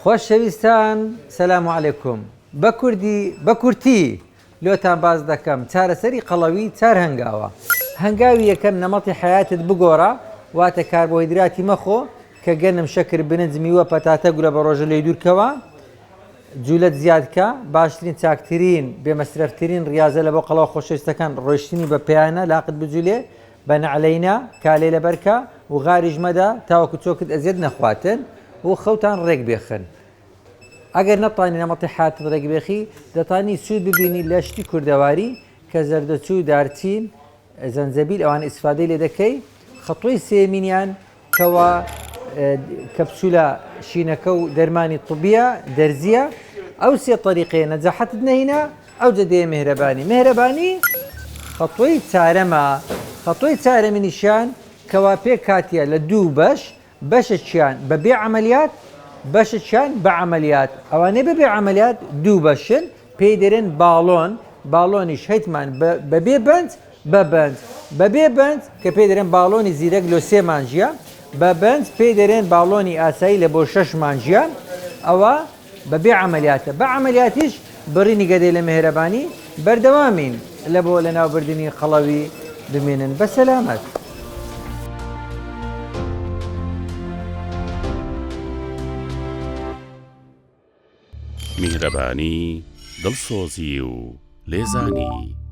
خۆشەویستان سەلام عەلەیکوم بە کورتی لۆتان باز دەکەم چارەسەری قەڵەوی چار هەنگاوە. هەنگاوی یەکەم نەمەتی حیاتت بگۆڕە، واتە کاربۆهیدراتی مەخۆ کە گەنم، شەکر، بنج، میوە، پەتاتە، گولە بە ڕۆژە لێی دوورکەوە. جوولەت زیادکە، باشترین چاکترین بێمەسرەفترین ڕاضە لە بۆ قەڵەوە خۆشەویستەکان ڕۆیشتنی بە پێیانە لاقت بجوولێ بە نەعلەینە کالێ لەبەرکە و غاریش مەدە تاوەکو چۆکت ئەزیێت نەخواتن و خەوتان ڕێک بێخن. ئەگەر نەتوانین نەمەتی حیاتت ڕێک بێخی، دەتانی سوود ببینی لە شتی کوردەواری کە زەردەچوو، دارچین، زەنجەبیل ئەوان ئیسفادەی لێ دەکەی. خەتۆی سێمینیان کەوە کەپسولە شینەکە و دەرمانی طبیە دەرزیە. ئەو سێ طریقەیە نەجاحەتت نەهینە ئەو جەدەیە مێهرەبانی خەتۆی چارەمە. خەتۆی چارەمینیشان کەوا پێ کاتیە لە دوو بەشەکیان بە بێ عەمەلیات، بەشەکیان بە عەمەلیات. ئەوانەی بە بێ عەمەلیات دوو بەشن، پێی دەرێن باڵۆن. باڵۆنیش هەیتمان بە بێ بەنج بە بێ بەنج کە پێی دەرێن باڵۆنی زیرەک لۆ 3 مانجیە، بە بەنج پێی دەرێن باڵۆنی ئاسایی لە بۆ 6 مانجیە. ئەوە بە بێ عەمەلیاتە. بە عەمەلیاتیش بڕینی گەدەی لە مێهرەبانی بەردەوامین لە بۆ لەناوبردننی قەڵەوی بمێنن بە سەلامەت. میهرەبانی، دڵسۆزی و لێزانی.